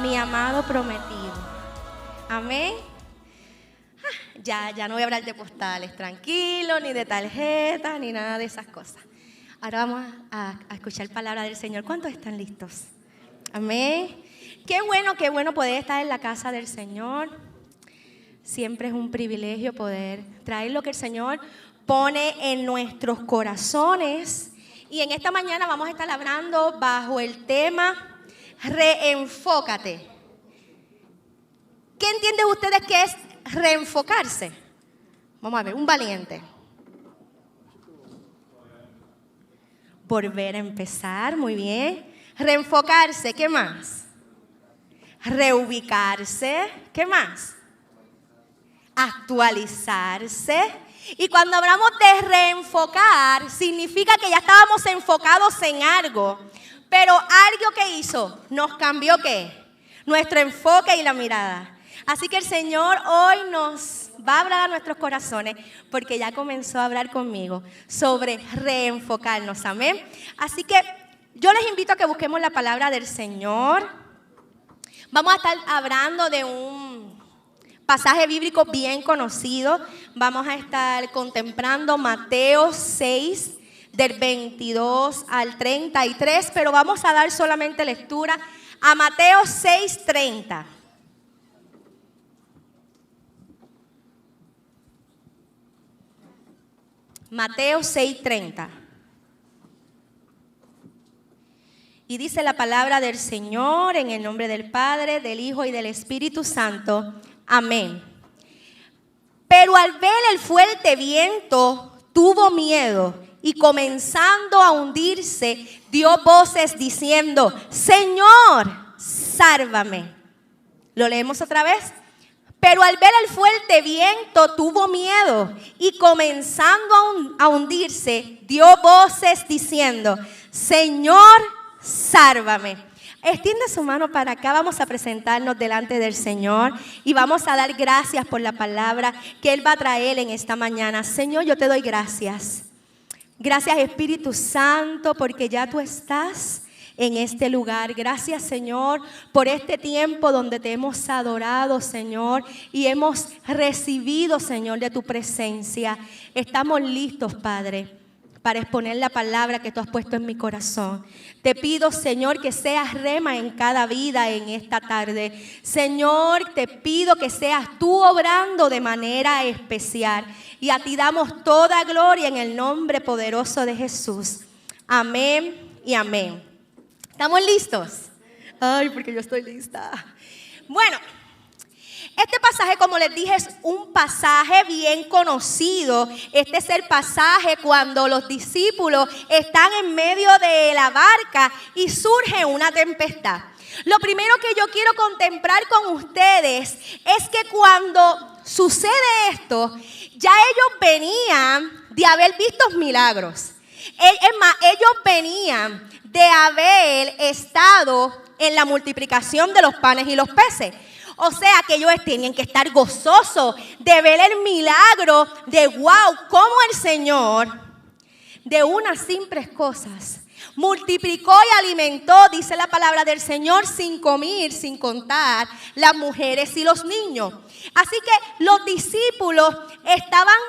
mi amado prometido. Amén. Ya no voy a hablar de postales, tranquilo, ni de tarjetas, ni nada de esas cosas. Ahora vamos a escuchar palabra del Señor. ¿Cuántos están listos? Amén. Qué bueno poder estar en la casa del Señor. Siempre es un privilegio poder traer lo que el Señor pone en nuestros corazones. Y en esta mañana vamos a estar hablando bajo el tema Reenfócate. ¿Qué entienden ustedes que es reenfocarse? Vamos a ver, un valiente. Volver a empezar, muy bien. Reenfocarse, ¿qué más? Reubicarse, ¿qué más? Actualizarse. Y cuando hablamos de reenfocar, significa que ya estábamos enfocados en algo, pero algo que hizo, nos cambió ¿qué? Nuestro enfoque y la mirada. Así que el Señor hoy nos va a hablar a nuestros corazones, porque ya comenzó a hablar conmigo sobre reenfocarnos, amén. Así que yo les invito a que busquemos la palabra del Señor. Vamos a estar hablando de un pasaje bíblico bien conocido. Vamos a estar contemplando Mateo 6, del 22 al 33, pero vamos a dar solamente lectura a Mateo 6:30. Mateo 6:30. Y dice la palabra del Señor en el nombre del Padre, del Hijo y del Espíritu Santo. Amén. Pero al ver el fuerte viento, tuvo miedo y comenzando a hundirse, dio voces diciendo: Señor, sálvame. ¿Lo leemos otra vez? Pero al ver el fuerte viento, tuvo miedo y comenzando a hundirse, dio voces diciendo: Señor, sálvame. Extiende su mano para acá, vamos a presentarnos delante del Señor y vamos a dar gracias por la palabra que Él va a traer en esta mañana. Señor, yo te doy gracias. Gracias, Espíritu Santo, porque ya tú estás en este lugar. Gracias, Señor, por este tiempo donde te hemos adorado, Señor, y hemos recibido, Señor, de tu presencia. Estamos listos, Padre, para exponer la palabra que tú has puesto en mi corazón. Te pido, Señor, que seas rema en cada vida en esta tarde. Señor, te pido que seas tú obrando de manera especial. Y a ti damos toda gloria en el nombre poderoso de Jesús. Amén y amén. ¿Estamos listos? Ay, porque yo estoy lista. Bueno, este pasaje, como les dije, es un pasaje bien conocido. Este es el pasaje cuando los discípulos están en medio de la barca y surge una tempestad. Lo primero que yo quiero contemplar con ustedes es que cuando sucede esto, ya ellos venían de haber visto milagros. Es más, ellos venían de haber estado en la multiplicación de los panes y los peces. O sea que ellos tenían que estar gozosos de ver el milagro de wow, cómo el Señor de unas simples cosas multiplicó y alimentó, dice la palabra del Señor, 5,000, sin contar las mujeres y los niños. Así que los discípulos estaban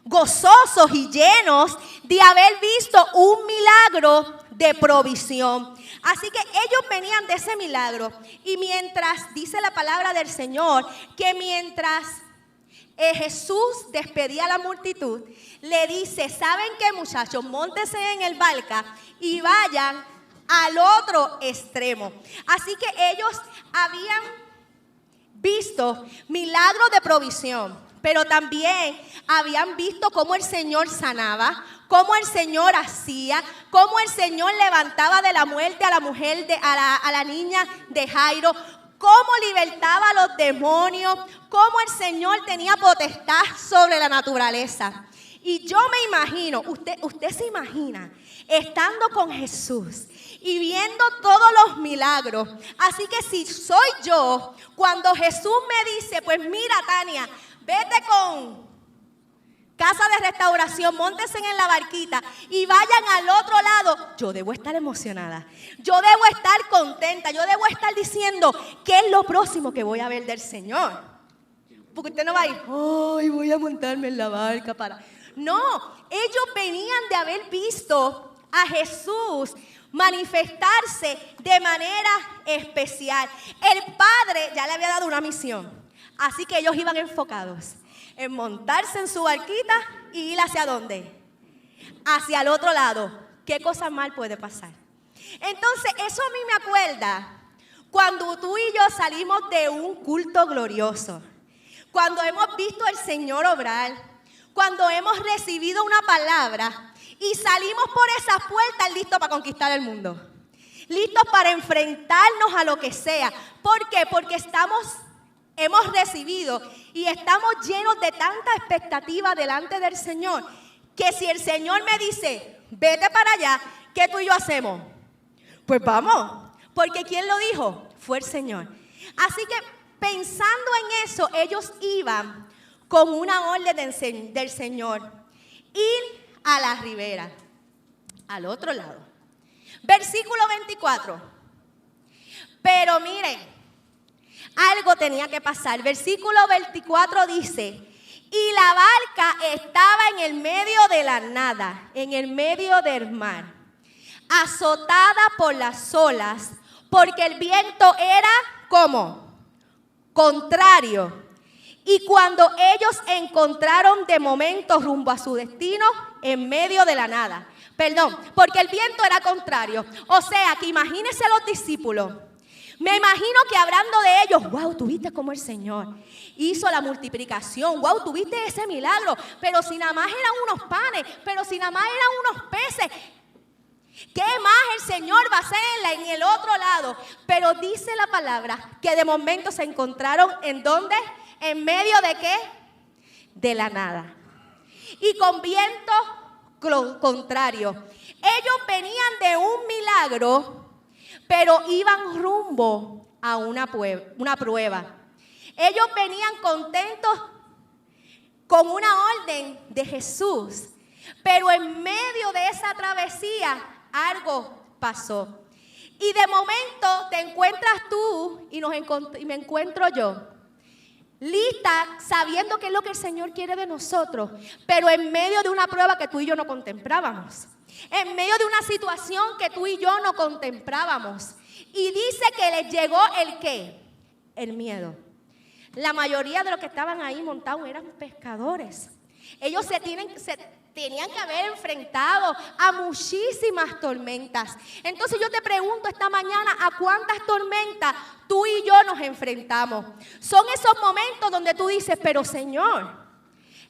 gozosos y llenos de haber visto un milagro de provisión. Así que ellos venían de ese milagro. Y mientras, dice la palabra del Señor, que mientras Jesús despedía a la multitud, le dice: ¿saben qué, muchachos? Móntense en el barca y vayan al otro extremo. Así que ellos habían visto milagros de provisión, pero también habían visto cómo el Señor sanaba, cómo el Señor hacía, cómo el Señor levantaba de la muerte a la mujer, a la niña de Jairo, cómo libertaba a los demonios, cómo el Señor tenía potestad sobre la naturaleza. Y yo me imagino, usted se imagina, estando con Jesús y viendo todos los milagros. Así que si soy yo, cuando Jesús me dice: pues mira, Tania, vete con casa de restauración, móntense en la barquita y vayan al otro lado. Yo debo estar emocionada, yo debo estar contenta, yo debo estar diciendo qué es lo próximo que voy a ver del Señor. Porque usted no va a ir, ay, voy a montarme en la barca para... No, ellos venían de haber visto a Jesús manifestarse de manera especial. El Padre ya le había dado una misión, así que ellos iban enfocados en montarse en su barquita y ir hacia dónde, hacia el otro lado. ¿Qué cosa mal puede pasar? Entonces eso a mí me acuerda cuando tú y yo salimos de un culto glorioso, cuando hemos visto al Señor obrar, cuando hemos recibido una palabra y salimos por esas puertas listos para conquistar el mundo, listos para enfrentarnos a lo que sea. ¿Por qué? Porque hemos recibido y estamos llenos de tanta expectativa delante del Señor, que si el Señor me dice, vete para allá, ¿qué tú y yo hacemos? Pues vamos, porque ¿quién lo dijo? Fue el Señor. Así que pensando en eso, ellos iban con una orden del Señor, ir a la ribera, al otro lado. Versículo 24. Pero miren, algo tenía que pasar. Versículo 24 dice, y la barca estaba en el medio de la nada, en el medio del mar, azotada por las olas, porque el viento era, ¿cómo? Contrario. Y cuando ellos encontraron de momento rumbo a su destino, en medio de la nada. Perdón, porque el viento era contrario. O sea, que imagínense los discípulos. Me imagino que hablando de ellos, wow, tuviste como el Señor hizo la multiplicación, wow, tuviste ese milagro, pero si nada más eran unos panes, pero si nada más eran unos peces. ¿Qué más el Señor va a hacer en el otro lado? Pero dice la palabra que de momento se encontraron ¿en dónde? ¿En medio de qué? De la nada. Y con viento contrario. Ellos venían de un milagro, pero iban rumbo a una prueba. Ellos venían contentos con una orden de Jesús, pero en medio de esa travesía algo pasó. Y de momento te encuentras tú y me encuentro yo, lista, sabiendo qué es lo que el Señor quiere de nosotros, pero en medio de una prueba que tú y yo no contemplábamos, en medio de una situación que tú y yo no contemplábamos. Y dice que les llegó ¿el qué? El miedo. La mayoría de los que estaban ahí montados eran pescadores. Ellos tenían que haber enfrentado a muchísimas tormentas. Entonces yo te pregunto esta mañana, ¿a cuántas tormentas tú y yo nos enfrentamos? Son esos momentos donde tú dices, pero Señor,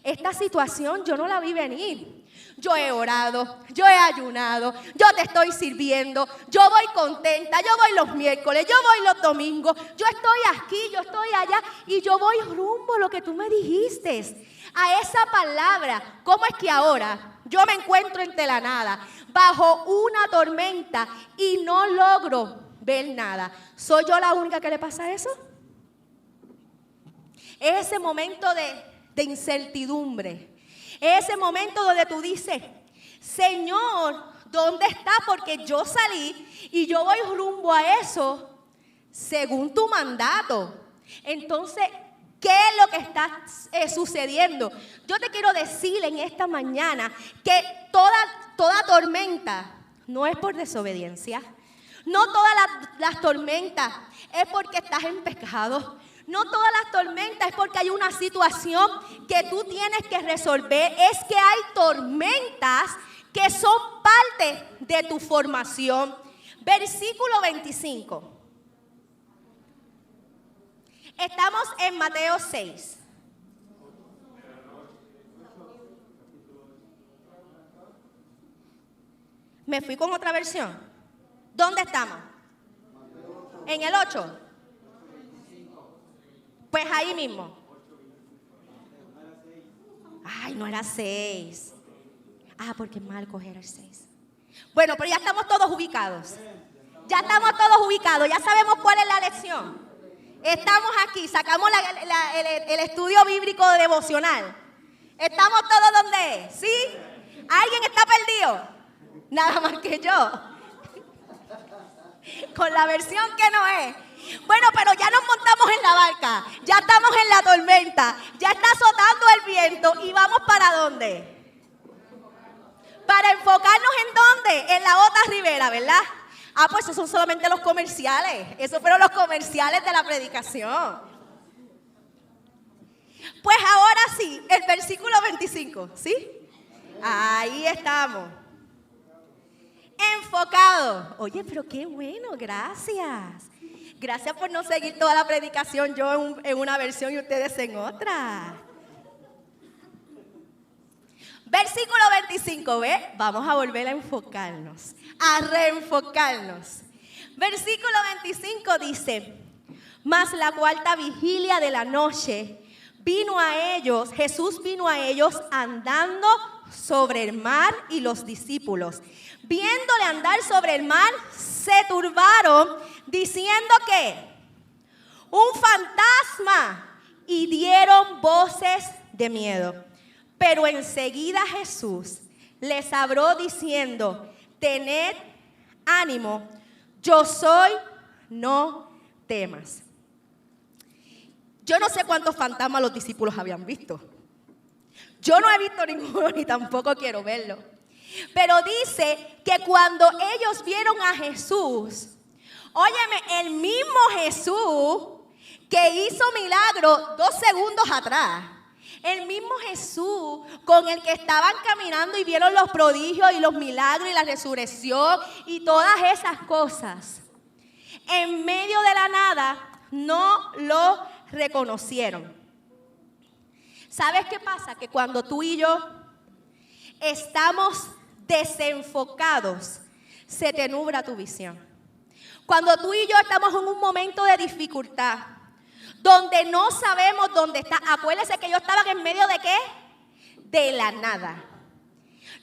esta situación yo no la vi venir. Yo he orado, yo he ayunado, yo te estoy sirviendo, yo voy contenta, yo voy los miércoles, yo voy los domingos, yo estoy aquí, yo estoy allá y yo voy rumbo a lo que tú me dijiste, a esa palabra. ¿Cómo es que ahora yo me encuentro entre la nada, bajo una tormenta y no logro ver nada? ¿Soy yo la única que le pasa eso? Es ese momento de incertidumbre. Ese momento donde tú dices, Señor, ¿dónde está? Porque yo salí y yo voy rumbo a eso según tu mandato. Entonces, ¿qué es lo que está sucediendo? Yo te quiero decir en esta mañana que toda tormenta no es por desobediencia. No todas las tormentas es porque estás en pecado. No todas las tormentas es porque hay una situación que tú tienes que resolver. Es que hay tormentas que son parte de tu formación. Versículo 25. Estamos en Mateo 6. Me fui con otra versión. ¿Dónde estamos? En el 8. Pues ahí mismo. Ay, no era 6. Ah, porque Marcos era el 6. Bueno, pero ya estamos todos ubicados. Ya estamos todos ubicados. Ya sabemos cuál es la lección. Estamos aquí. Sacamos el estudio bíblico devocional. ¿Estamos todos donde es? ¿Sí? ¿Alguien está perdido? Nada más que yo. Con la versión que no es. Bueno, pero ya nos montamos en la barca. Ya estamos en la tormenta. Ya está azotando el viento. ¿Y vamos para dónde? Para enfocarnos en dónde. En la otra ribera, ¿verdad? Ah, pues esos son solamente los comerciales. Esos fueron los comerciales de la predicación. Pues ahora sí, el versículo 25, ¿sí? Ahí estamos. Enfocado. Oye, pero qué bueno, gracias. Gracias por no seguir toda la predicación, yo en una versión y ustedes en otra. Versículo 25, ¿ves? Vamos a volver a enfocarnos, a reenfocarnos. Versículo 25 dice: mas la cuarta vigilia de la noche Jesús vino a ellos andando sobre el mar, y los discípulos, viéndole andar sobre el mar, se turbaron, diciendo que un fantasma, y dieron voces de miedo. Pero enseguida Jesús les habló diciendo: tened ánimo, yo soy, no temas. Yo no sé cuántos fantasmas los discípulos habían visto. Yo no he visto ninguno ni tampoco quiero verlo. Pero dice que cuando ellos vieron a Jesús, óyeme, el mismo Jesús que hizo milagro 2 segundos atrás, el mismo Jesús con el que estaban caminando y vieron los prodigios y los milagros y la resurrección y todas esas cosas, en medio de la nada no lo reconocieron. ¿Sabes qué pasa? Que cuando tú y yo estamos desenfocados, se te nubla tu visión. Cuando tú y yo estamos en un momento de dificultad, donde no sabemos dónde está. Acuérdense que ellos estaban en medio de ¿qué? De la nada.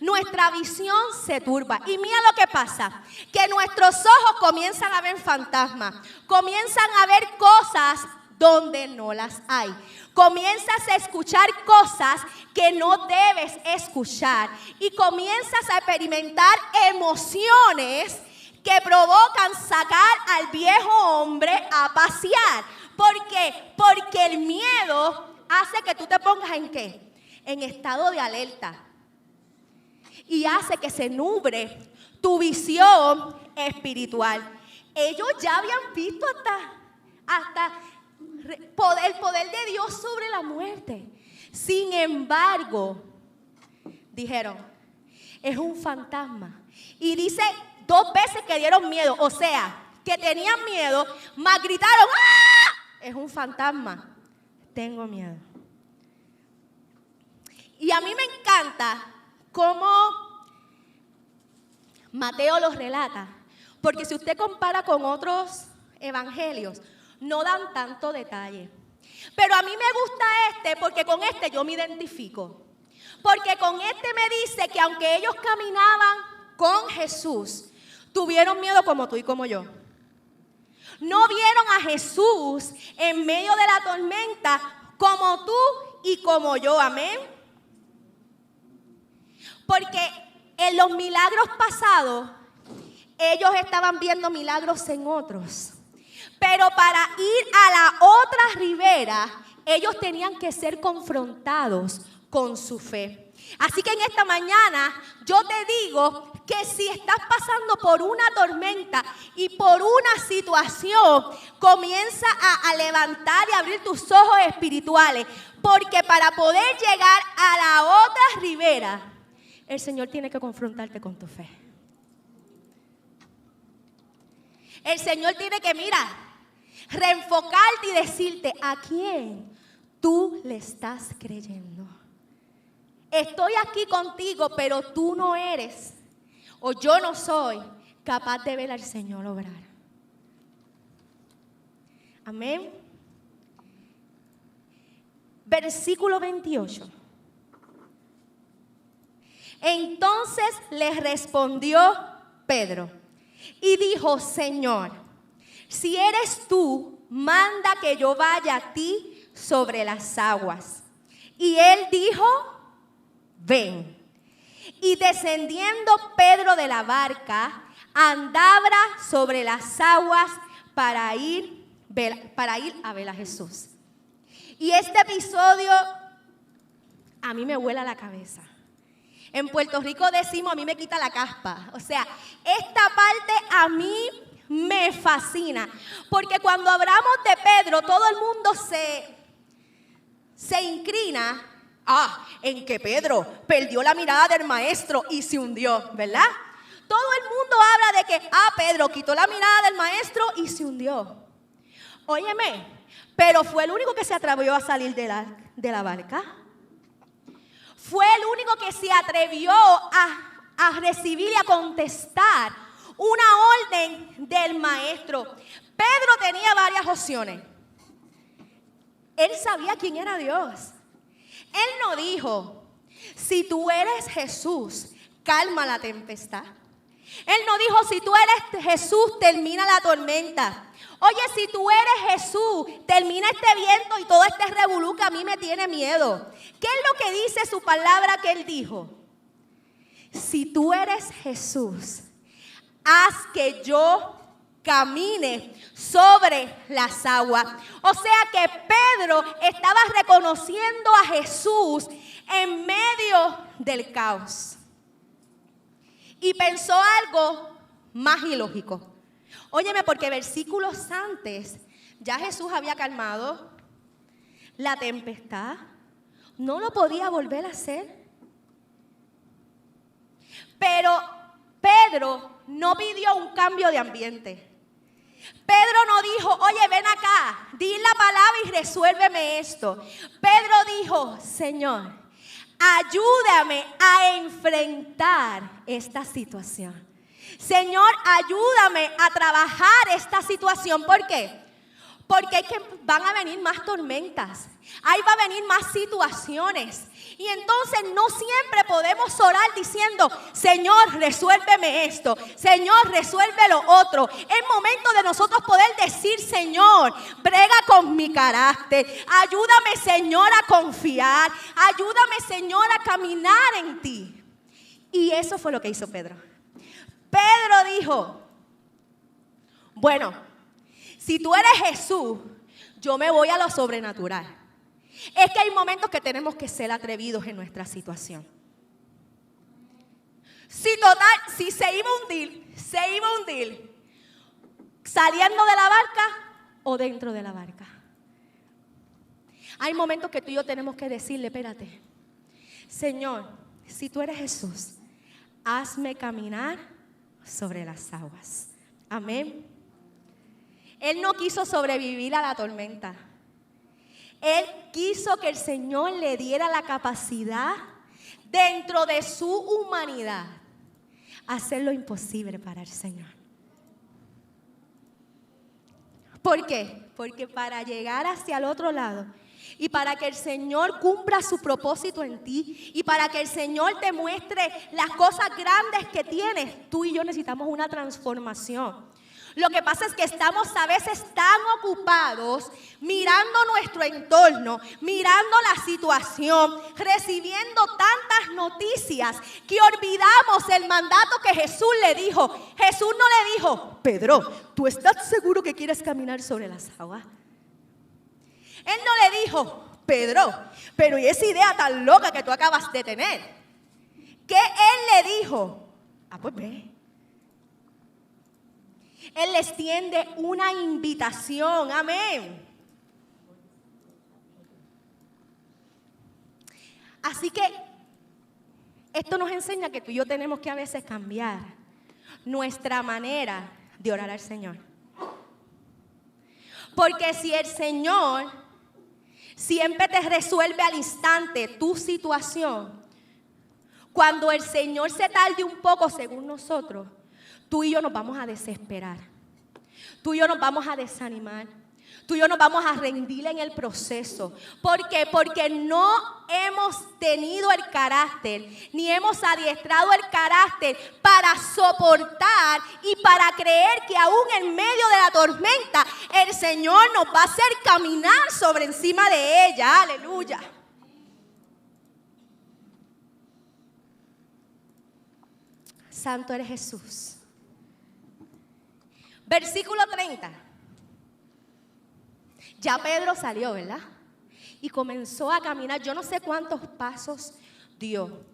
Nuestra visión se turba. Y mira lo que pasa, que nuestros ojos comienzan a ver fantasmas, comienzan a ver cosas donde no las hay. Comienzas a escuchar cosas que no debes escuchar y comienzas a experimentar emociones que provocan sacar al viejo hombre a pasear. ¿Por qué? Porque el miedo hace que tú te pongas ¿en qué? En estado de alerta. Y hace que se nuble tu visión espiritual. Ellos ya habían visto hasta el poder de Dios sobre la muerte. Sin embargo, dijeron, es un fantasma. Y dice 2 veces que dieron miedo, o sea, que tenían miedo, más gritaron, ¡ah! Es un fantasma, tengo miedo. Y a mí me encanta cómo Mateo los relata, porque si usted compara con otros evangelios, no dan tanto detalle. Pero a mí me gusta porque con yo me identifico. Porque con me dice que aunque ellos caminaban con Jesús, tuvieron miedo como tú y como yo. No vieron a Jesús en medio de la tormenta como tú y como yo, amén. Porque en los milagros pasados, ellos estaban viendo milagros en otros. Pero para ir a la otra ribera, ellos tenían que ser confrontados con su fe. Así que en esta mañana yo te digo que si estás pasando por una tormenta y por una situación, comienza a levantar y abrir tus ojos espirituales. Porque para poder llegar a la otra ribera, el Señor tiene que confrontarte con tu fe. El Señor tiene que, reenfocarte y decirte a quién tú le estás creyendo. Estoy aquí contigo, pero tú no eres, o yo no soy capaz de ver al Señor obrar. Amén. Versículo 28. Entonces les respondió Pedro y dijo: Señor, si eres tú, manda que yo vaya a ti sobre las aguas. Y él dijo: ven. Y descendiendo Pedro de la barca, andaba sobre las aguas para ir a ver a Jesús. Y este episodio a mí me vuela la cabeza. En Puerto Rico decimos, a mí me quita la caspa. O sea, esta parte a mí me fascina. Porque cuando hablamos de Pedro, todo el mundo se inclina en que Pedro perdió la mirada del maestro y se hundió, ¿verdad? Todo el mundo habla de que, Pedro quitó la mirada del maestro y se hundió. Óyeme, pero fue el único que se atrevió a salir de la barca. Fue el único que se atrevió a recibir y a contestar una orden del maestro. Pedro tenía varias opciones. Él sabía quién era Dios. Él no dijo, si tú eres Jesús, calma la tempestad. Él no dijo, si tú eres Jesús, termina la tormenta. Oye, si tú eres Jesús, termina este viento y todo este revolú que a mí me tiene miedo. ¿Qué es lo que dice su palabra que él dijo? Si tú eres Jesús, haz que yo camine sobre las aguas. O sea que Pedro estaba reconociendo a Jesús en medio del caos. Y pensó algo más ilógico. Óyeme, porque versículos antes ya Jesús había calmado la tempestad. No lo podía volver a hacer. Pero Pedro no pidió un cambio de ambiente. Pedro no dijo, oye, ven acá, di la palabra y resuélveme esto. Pedro dijo, Señor, ayúdame a enfrentar esta situación. Señor, ayúdame a trabajar esta situación. ¿Por qué? Porque es que van a venir más tormentas. Ahí va a venir más situaciones. Y entonces no siempre podemos orar diciendo, Señor, resuélveme esto. Señor, resuelve lo otro. Es momento de nosotros poder decir, Señor, brega con mi carácter. Ayúdame, Señor, a confiar. Ayúdame, Señor, a caminar en ti. Y eso fue lo que hizo Pedro. Pedro dijo, bueno, si tú eres Jesús, yo me voy a lo sobrenatural. Es que hay momentos que tenemos que ser atrevidos en nuestra situación. Si se iba a hundir saliendo de la barca o dentro de la barca. Hay momentos que tú y yo tenemos que decirle, espérate, Señor, si tú eres Jesús, hazme caminar sobre las aguas. Amén. Él no quiso sobrevivir a la tormenta. Él quiso que el Señor le diera la capacidad dentro de su humanidad hacer lo imposible para el Señor. ¿Por qué? Porque para llegar hacia el otro lado y para que el Señor cumpla su propósito en ti y para que el Señor te muestre las cosas grandes que tienes, tú y yo necesitamos una transformación. Lo que pasa es que estamos a veces tan ocupados mirando nuestro entorno, mirando la situación, recibiendo tantas noticias que olvidamos el mandato que Jesús le dijo. Jesús no le dijo, Pedro, ¿tú estás seguro que quieres caminar sobre las aguas? Él no le dijo, Pedro, pero ¿y esa idea tan loca que tú acabas de tener? ¿Qué él le dijo? Pues ve. Él les tiende una invitación, amén. Así que esto nos enseña que tú y yo tenemos que a veces cambiar nuestra manera de orar al Señor. Porque si el Señor siempre te resuelve al instante tu situación, cuando el Señor se tarde un poco según nosotros, tú y yo nos vamos a desesperar. Tú y yo nos vamos a desanimar. Tú y yo nos vamos a rendir en el proceso. ¿Por qué? Porque no hemos tenido el carácter, ni hemos adiestrado el carácter para soportar y para creer que aún en medio de la tormenta, el Señor nos va a hacer caminar sobre encima de ella. Aleluya. Santo eres Jesús. Versículo 30. Ya Pedro salió, ¿verdad? Y comenzó a caminar. Yo no sé cuántos pasos dio.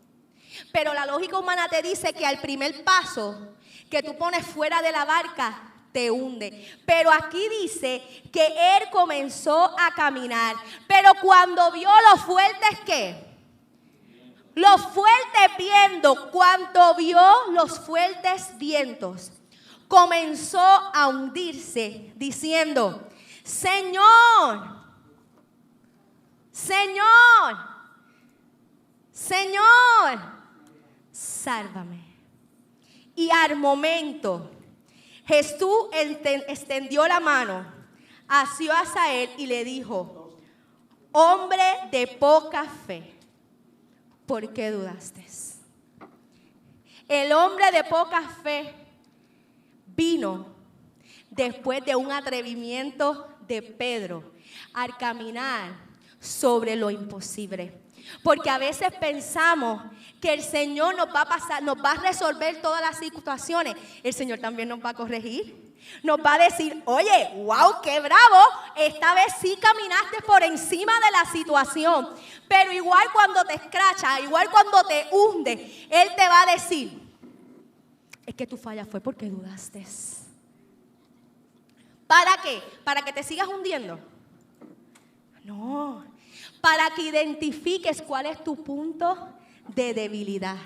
Pero la lógica humana te dice que al primer paso que tú pones fuera de la barca, te hunde. Pero aquí dice que él comenzó a caminar. Pero cuando vio los fuertes, ¿qué? Los fuertes vientos. Cuando vio los fuertes vientos, comenzó a hundirse, diciendo: Señor, Señor, Señor, sálvame. Y al momento Jesús extendió la mano, asió hacia él y le dijo: hombre de poca fe, ¿por qué dudaste? El hombre de poca fe vino después de un atrevimiento de Pedro al caminar sobre lo imposible. Porque a veces pensamos que el Señor nos va a resolver todas las situaciones. El Señor también nos va a corregir. Nos va a decir: oye, wow, qué bravo, esta vez sí caminaste por encima de la situación. Pero igual cuando te escracha, igual cuando te hunde, Él te va a decir: es que tu falla fue porque dudaste. ¿Para qué? ¿Para que te sigas hundiendo? No. Para que identifiques cuál es tu punto de debilidad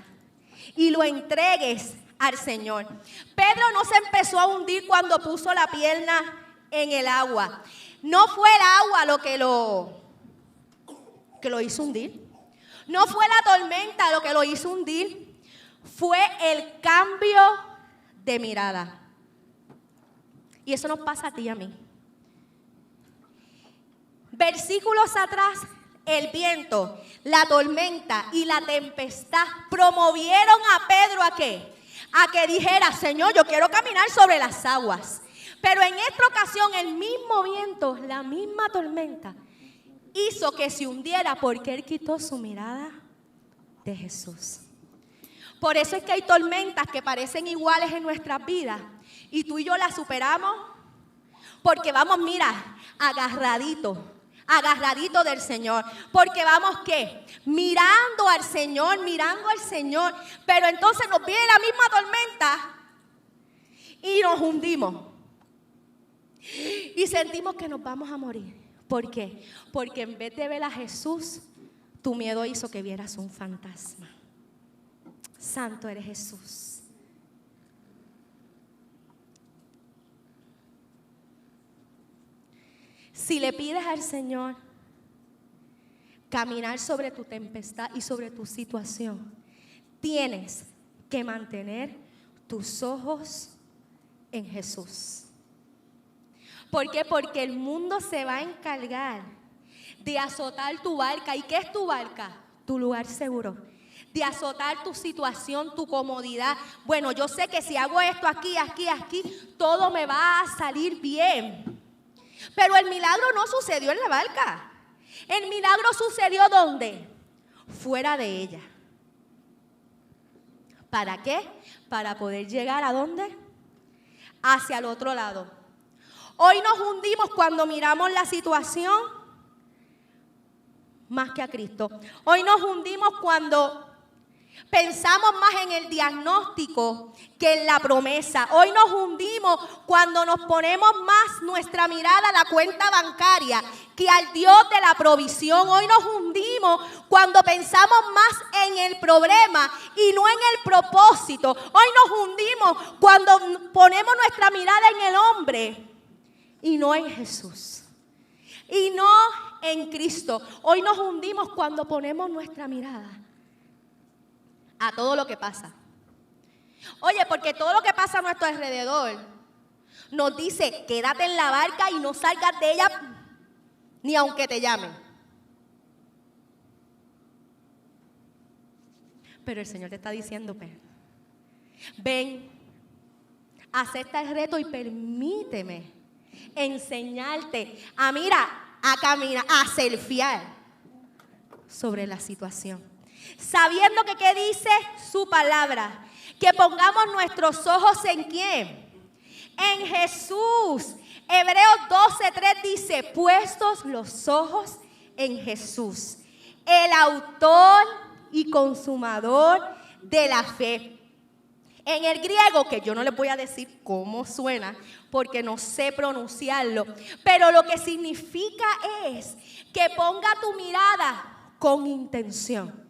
y lo entregues al Señor. Pedro no se empezó a hundir cuando puso la pierna en el agua. No fue el agua lo que lo hizo hundir. No fue la tormenta lo que lo hizo hundir. Fue el cambio de mirada. Y eso nos pasa a ti y a mí. Versículos atrás, el viento, la tormenta y la tempestad promovieron a Pedro ¿a qué? A que dijera: Señor, yo quiero caminar sobre las aguas. Pero en esta ocasión el mismo viento, la misma tormenta, hizo que se hundiera porque él quitó su mirada de Jesús. Por eso es que hay tormentas que parecen iguales en nuestras vidas y tú y yo las superamos porque vamos, mira, agarraditos del Señor. Porque vamos, ¿qué? Mirando al Señor. Pero entonces nos viene la misma tormenta y nos hundimos. Y sentimos que nos vamos a morir. ¿Por qué? Porque en vez de ver a Jesús, tu miedo hizo que vieras un fantasma. Santo eres Jesús. Si le pides al Señor caminar sobre tu tempestad y sobre tu situación, tienes que mantener tus ojos en Jesús. ¿Por qué? Porque el mundo se va a encargar de azotar tu barca. ¿Y qué es tu barca? Tu lugar seguro. De azotar tu situación, tu comodidad. Bueno, yo sé que si hago esto aquí, todo me va a salir bien. Pero el milagro no sucedió en la barca. El milagro sucedió ¿dónde? Fuera de ella. ¿Para qué? Para poder llegar ¿a dónde? Hacia el otro lado. Hoy nos hundimos cuando miramos la situación más que a Cristo. Hoy nos hundimos cuando pensamos más en el diagnóstico que en la promesa. Hoy nos hundimos cuando nos ponemos más nuestra mirada a la cuenta bancaria que al Dios de la provisión. Hoy nos hundimos cuando pensamos más en el problema y no en el propósito. Hoy nos hundimos cuando ponemos nuestra mirada en el hombre y no en Jesús. Y no en Cristo. Hoy nos hundimos cuando ponemos nuestra mirada a todo lo que pasa. Oye, porque todo lo que pasa a nuestro alrededor nos dice: quédate en la barca y no salgas de ella ni aunque te llamen. Pero el Señor te está diciendo: ven, acepta el reto y permíteme enseñarte a caminar, a surfear sobre la situación. Sabiendo que ¿qué dice su palabra? Que pongamos nuestros ojos ¿en quién? En Jesús. Hebreos 12:3 dice, puestos los ojos en Jesús, el autor y consumador de la fe. En el griego, que yo no les voy a decir cómo suena, porque no sé pronunciarlo, pero lo que significa es que ponga tu mirada con intención.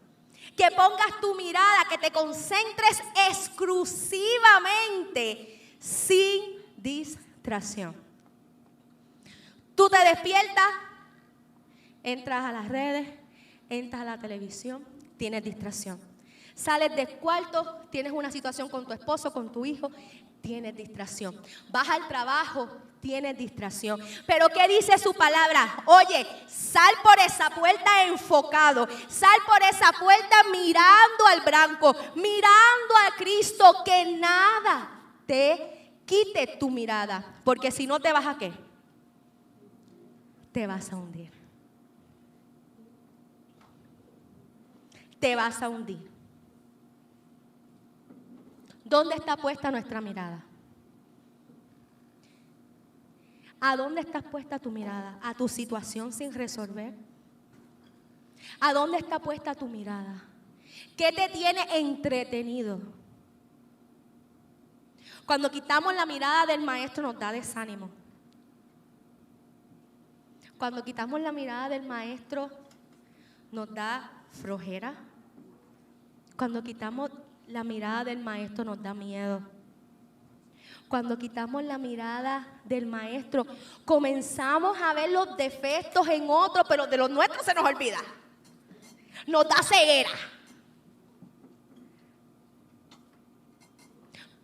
Que pongas tu mirada, que te concentres exclusivamente, sin distracción. Tú te despiertas, entras a las redes, entras a la televisión, tienes distracción. Sales del cuarto, tienes una situación con tu esposo, con tu hijo, tienes distracción. Vas al trabajo, tienes distracción. Pero ¿qué dice su palabra? Oye, sal por esa puerta enfocado, sal por esa puerta mirando al blanco, mirando a Cristo, que nada te quite tu mirada, porque si no te vas a ¿qué? Te vas a hundir. Te vas a hundir. ¿Dónde está puesta nuestra mirada? ¿A dónde está puesta tu mirada? ¿A tu situación sin resolver? ¿A dónde está puesta tu mirada? ¿Qué te tiene entretenido? Cuando quitamos la mirada del maestro nos da desánimo. Cuando quitamos la mirada del maestro nos da flojera. Cuando quitamos la mirada del maestro nos da miedo. Cuando quitamos la mirada del maestro, comenzamos a ver los defectos en otros, pero de los nuestros se nos olvida. Nos da ceguera.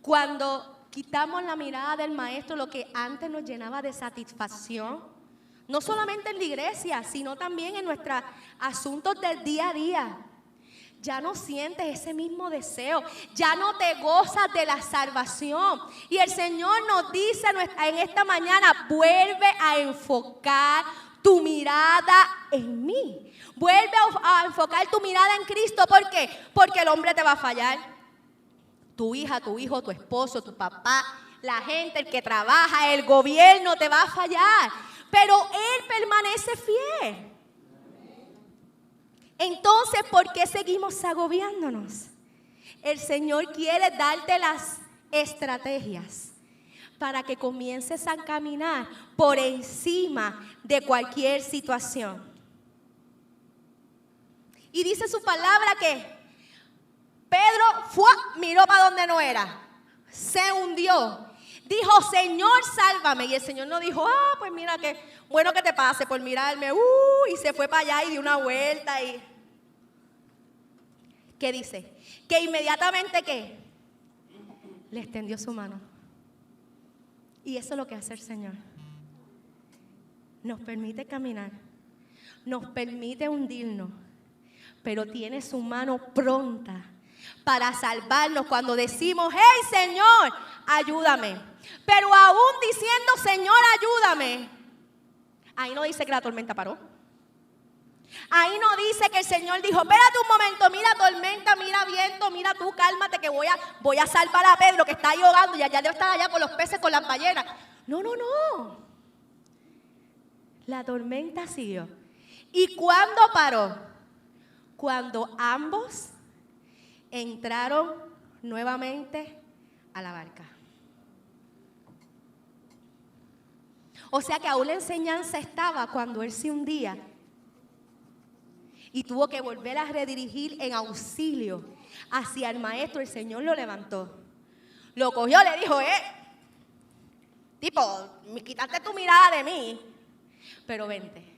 Cuando quitamos la mirada del maestro, lo que antes nos llenaba de satisfacción, no solamente en la iglesia, sino también en nuestros asuntos del día a día. Ya no sientes ese mismo deseo, ya no te gozas de la salvación. Y el Señor nos dice en esta mañana, vuelve a enfocar tu mirada en mí. Vuelve a enfocar tu mirada en Cristo. ¿Por qué? Porque el hombre te va a fallar. Tu hija, tu hijo, tu esposo, tu papá, la gente, el que trabaja, el gobierno te va a fallar. Pero Él permanece fiel. Entonces, ¿por qué seguimos agobiándonos? El Señor quiere darte las estrategias para que comiences a caminar por encima de cualquier situación. Y dice su palabra que Pedro miró para donde no era, se hundió. Dijo, Señor, sálvame. Y el Señor no dijo, pues mira que bueno que te pase por mirarme. Y se fue para allá y dio una vuelta. ¿Qué dice? Que inmediatamente, ¿qué? Le extendió su mano. Y eso es lo que hace el Señor. Nos permite caminar. Nos permite hundirnos. Pero tiene su mano pronta para salvarnos cuando decimos, hey Señor, ayúdame. Pero aún diciendo, Señor, ayúdame, ahí no dice que la tormenta paró. Ahí no dice que el Señor dijo, espérate un momento, mira tormenta, mira viento, mira tú, cálmate que voy a salvar a Pedro que está ahí ahogando y allá debe estar allá con los peces, con las ballenas. No. La tormenta siguió. ¿Y cuándo paró? Cuando ambos entraron nuevamente a la barca. O sea que aún la enseñanza estaba cuando él se hundía y tuvo que volver a redirigir en auxilio hacia el maestro. El Señor lo levantó, lo cogió, le dijo, quítate tu mirada de mí, pero vente,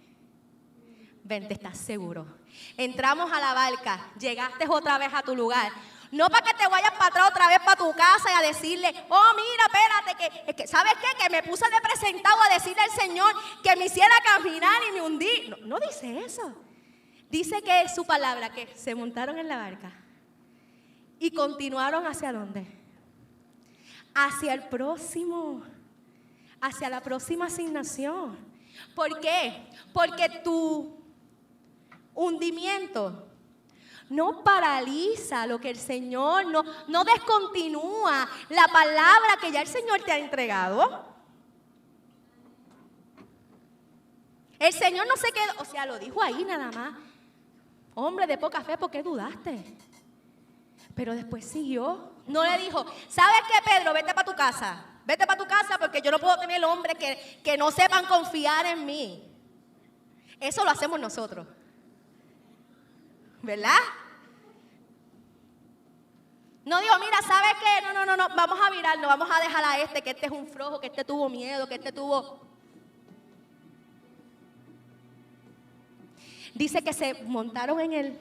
¿estás seguro? Entramos a la barca, llegaste otra vez a tu lugar. No para que te vayas para atrás otra vez para tu casa y a decirle, mira, espérate, que ¿sabes qué? Que me puse de presentado a decirle al Señor que me hiciera caminar y me hundí. No dice eso. Dice que es su palabra, que se montaron en la barca y continuaron ¿hacia dónde? Hacia el próximo, hacia la próxima asignación. ¿Por qué? Porque tu hundimiento no paraliza lo que el Señor, no descontinúa la palabra que ya el Señor te ha entregado. El Señor no se quedó, o sea, lo dijo ahí nada más. Hombre de poca fe, ¿por qué dudaste? Pero después siguió. No le dijo, ¿sabes qué, Pedro? Vete para tu casa. Vete para tu casa porque yo no puedo tener hombres que no sepan confiar en mí. Eso lo hacemos nosotros. ¿Verdad? No digo, mira, ¿sabes qué? No, vamos a virarnos, vamos a dejar a este, que este es un flojo, que este tuvo miedo, que este tuvo... Dice que se montaron en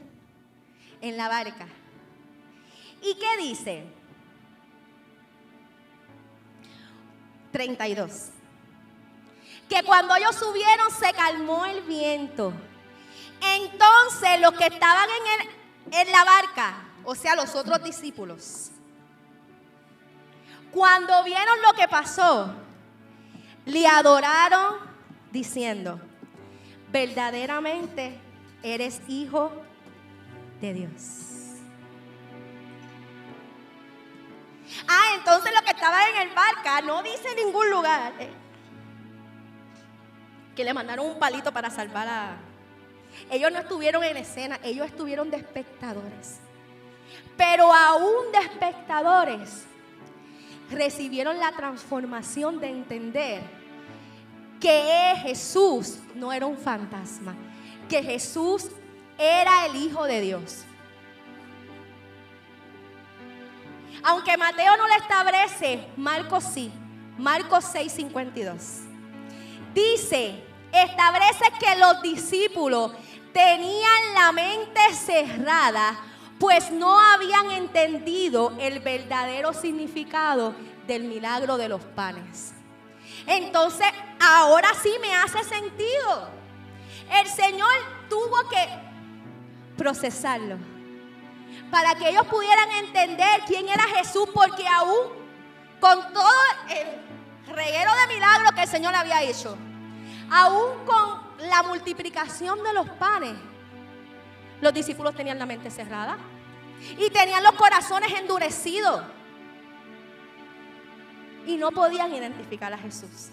la barca. ¿Y qué dice? 32. Que cuando ellos subieron se calmó el viento. Entonces los que estaban en la barca, o sea, los otros discípulos, cuando vieron lo que pasó, le adoraron diciendo, verdaderamente eres hijo de Dios. Entonces los que estaban en el barca, no dice en ningún lugar que le mandaron un palito para salvar a... Ellos no estuvieron en escena, ellos estuvieron de espectadores. Pero aún de espectadores recibieron la transformación de entender que Jesús no era un fantasma, que Jesús era el Hijo de Dios. Aunque Mateo no lo establece, Marcos sí. Marcos 6:52. Dice, establece que los discípulos tenían la mente cerrada, pues no habían entendido el verdadero significado del milagro de los panes. Entonces, ahora sí me hace sentido. El Señor tuvo que procesarlo para que ellos pudieran entender quién era Jesús, porque aún con todo el reguero de milagros que el Señor había hecho, aún con la multiplicación de los panes, los discípulos tenían la mente cerrada y tenían los corazones endurecidos y no podían identificar a Jesús.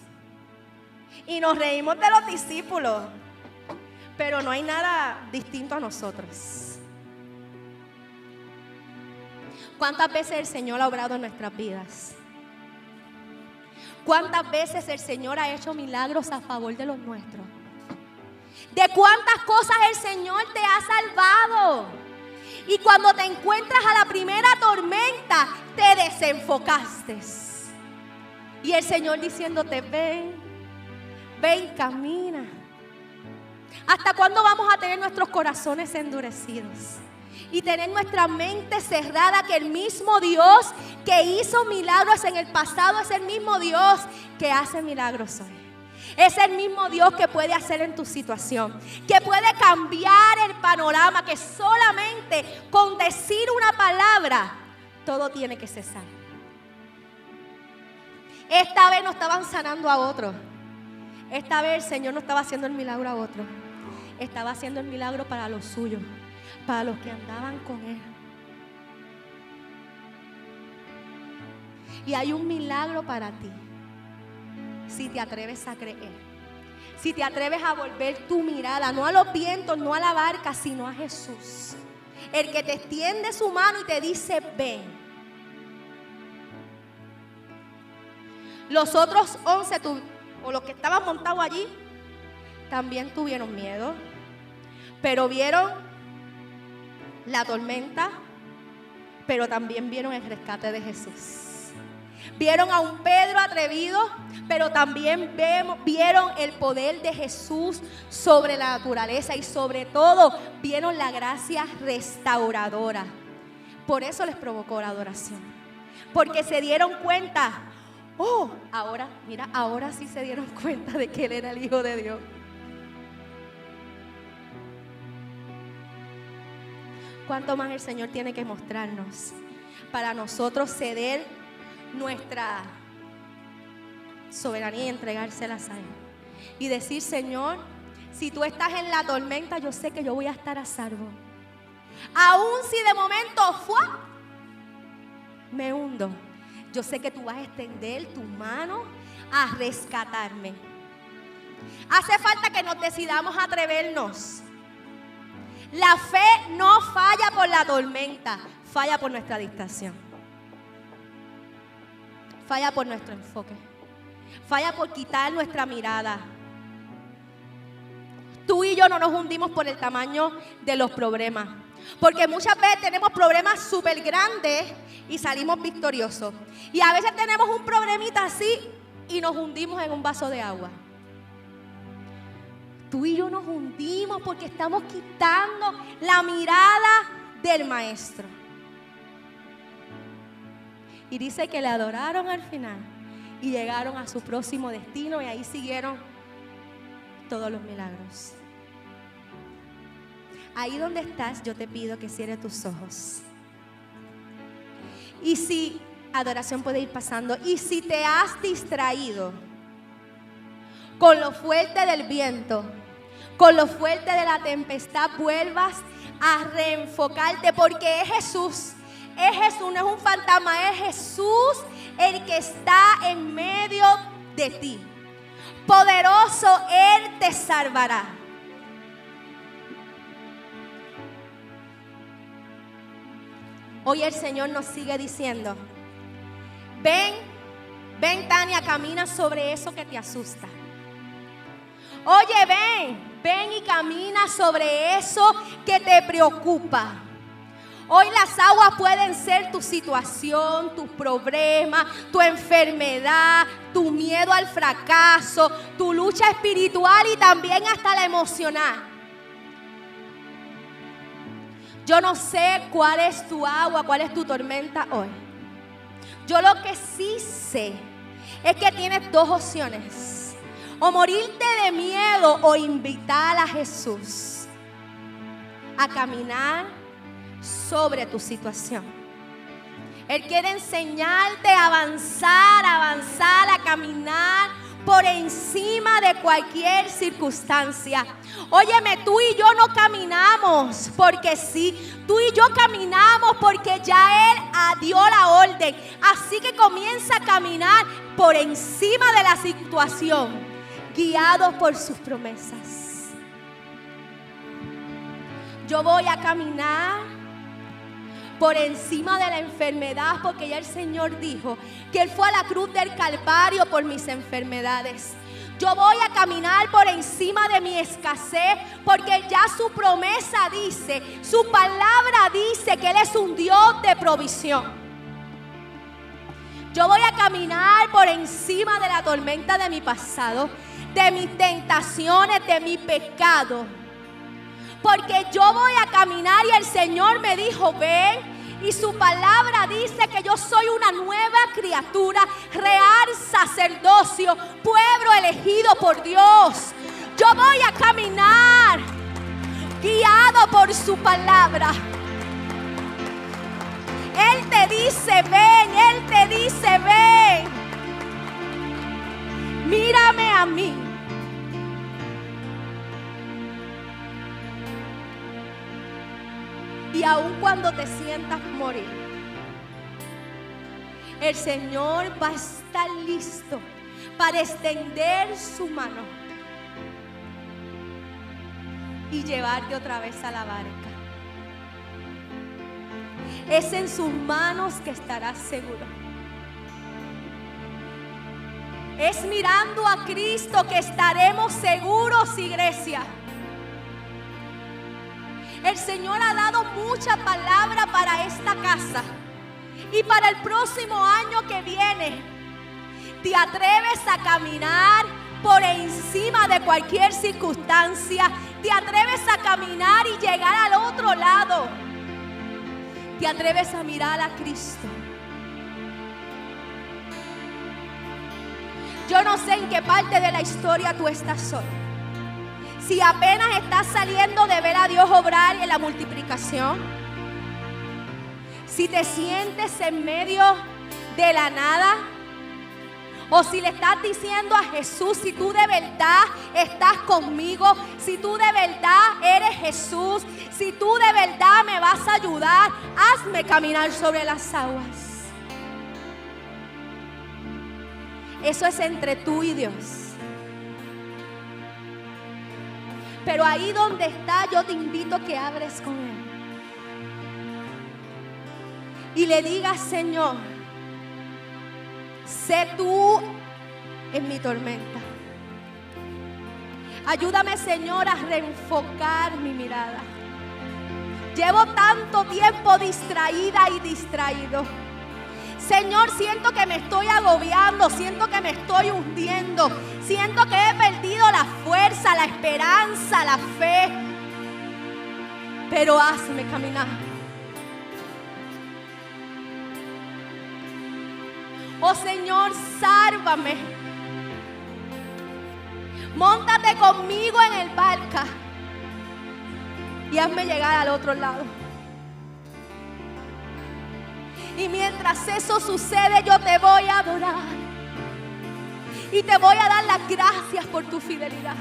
Y nos reímos de los discípulos, pero no hay nada distinto a nosotros. ¿Cuántas veces el Señor ha obrado en nuestras vidas? ¿Cuántas veces el Señor ha hecho milagros a favor de los nuestros? ¿De cuántas cosas el Señor te ha salvado? Y cuando te encuentras a la primera tormenta, te desenfocaste. Y el Señor diciéndote, ven, camina. ¿Hasta cuándo vamos a tener nuestros corazones endurecidos? Y tener nuestra mente cerrada, que el mismo Dios que hizo milagros en el pasado es el mismo Dios que hace milagros hoy. Es el mismo Dios que puede hacer en tu situación, que puede cambiar el panorama, que solamente con decir una palabra todo tiene que cesar. Esta vez no estaban sanando a otros. Esta vez el Señor no estaba haciendo el milagro a otros. Estaba haciendo el milagro para los suyos, para los que andaban con Él. Y hay un milagro para ti, si te atreves a creer, si te atreves a volver tu mirada, no a los vientos, no a la barca, sino a Jesús, el que te extiende su mano y te dice, ven. Los otros 11, o los que estaban montados allí, también tuvieron miedo, pero vieron la tormenta, pero también vieron el rescate de Jesús. Vieron a un Pedro atrevido, pero también vieron el poder de Jesús sobre la naturaleza, y sobre todo vieron la gracia restauradora. Por eso les provocó la adoración, porque se dieron cuenta, ahora sí se dieron cuenta de que Él era el Hijo de Dios. ¿Cuánto más el Señor tiene que mostrarnos para nosotros ceder nuestra soberanía y entregárselas a Él? Y decir, Señor, si tú estás en la tormenta, yo sé que yo voy a estar a salvo. Aún si de momento me hundo, yo sé que tú vas a extender tu mano a rescatarme. Hace falta que nos decidamos a atrevernos. La fe no falla por la tormenta, falla por nuestra distracción. Falla por nuestro enfoque. Falla por quitar nuestra mirada. Tú y yo no nos hundimos por el tamaño de los problemas. Porque muchas veces tenemos problemas súper grandes y salimos victoriosos. Y a veces tenemos un problemita así y nos hundimos en un vaso de agua. Tú y yo nos hundimos porque estamos quitando la mirada del Maestro. Y dice que le adoraron al final y llegaron a su próximo destino y ahí siguieron todos los milagros. Ahí donde estás, yo te pido que cierres tus ojos. Y si, adoración puede ir pasando, y si te has distraído con lo fuerte del viento, con lo fuerte de la tempestad, vuelvas a reenfocarte, porque es Jesús, no es un fantasma, es Jesús el que está en medio de ti. Poderoso, Él te salvará. Hoy el Señor nos sigue diciendo, ven Tania, camina sobre eso que te asusta. Oye, ven y camina sobre eso que te preocupa. Hoy las aguas pueden ser tu situación, tus problemas, tu enfermedad, tu miedo al fracaso, tu lucha espiritual y también hasta la emocional. Yo no sé cuál es tu agua, cuál es tu tormenta hoy. Yo lo que sí sé es que tienes dos opciones. O morirte de miedo o invitar a Jesús a caminar sobre tu situación. Él quiere enseñarte a avanzar, a caminar por encima de cualquier circunstancia. Óyeme, tú y yo no caminamos porque sí. Tú y yo caminamos porque ya Él dio la orden. Así que comienza a caminar por encima de la situación, guiados por sus promesas. Yo voy a caminar por encima de la enfermedad, porque ya el Señor dijo que Él fue a la cruz del Calvario por mis enfermedades. Yo voy a caminar por encima de mi escasez, porque ya su promesa dice, su palabra dice que Él es un Dios de provisión. Yo voy a caminar por encima de la tormenta de mi pasado, de mis tentaciones, de mi pecado. Porque yo voy a caminar y el Señor me dijo, ven. Y su palabra dice que yo soy una nueva criatura, real sacerdocio, pueblo elegido por Dios. Yo voy a caminar guiado por su palabra. Él te dice, ven, Él te dice, ven. Mírame a mí. Y aun cuando te sientas morir, el Señor va a estar listo para extender su mano y llevarte otra vez a la barca. Es en sus manos que estarás seguro. Es mirando a Cristo que estaremos seguros, iglesia. El Señor ha dado mucha palabra para esta casa y para el próximo año que viene. ¿Te atreves a caminar por encima de cualquier circunstancia? ¿Te atreves a caminar y llegar al otro lado? ¿Te atreves a mirar a Cristo? Yo no sé en qué parte de la historia tú estás hoy. Si apenas estás saliendo de ver a Dios obrar en la multiplicación, si te sientes en medio de la nada, O si le estás diciendo a Jesús, si tú de verdad estás conmigo, si tú de verdad eres Jesús, si tú de verdad me vas a ayudar, hazme caminar sobre las aguas. Eso es entre tú y Dios. Pero ahí donde está, yo te invito a que hables con Él. Y le digas: Señor, sé tú en mi tormenta. Ayúdame, Señor, a reenfocar mi mirada. Llevo tanto tiempo distraída y distraído. Señor, siento que me estoy agobiando, siento que me estoy hundiendo, siento que he perdido la fuerza, la esperanza, la fe. Pero hazme caminar. Oh Señor, sálvame. Móntate conmigo en el barco y hazme llegar al otro lado. Y mientras eso sucede, yo te voy a adorar y te voy a dar las gracias por tu fidelidad.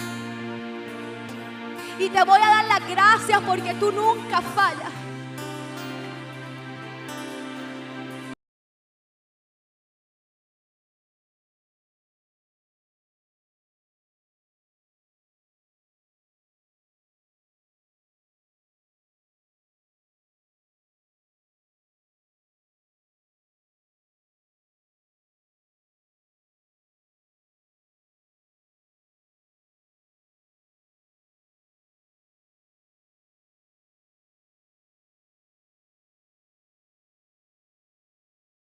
Y te voy a dar las gracias porque tú nunca fallas.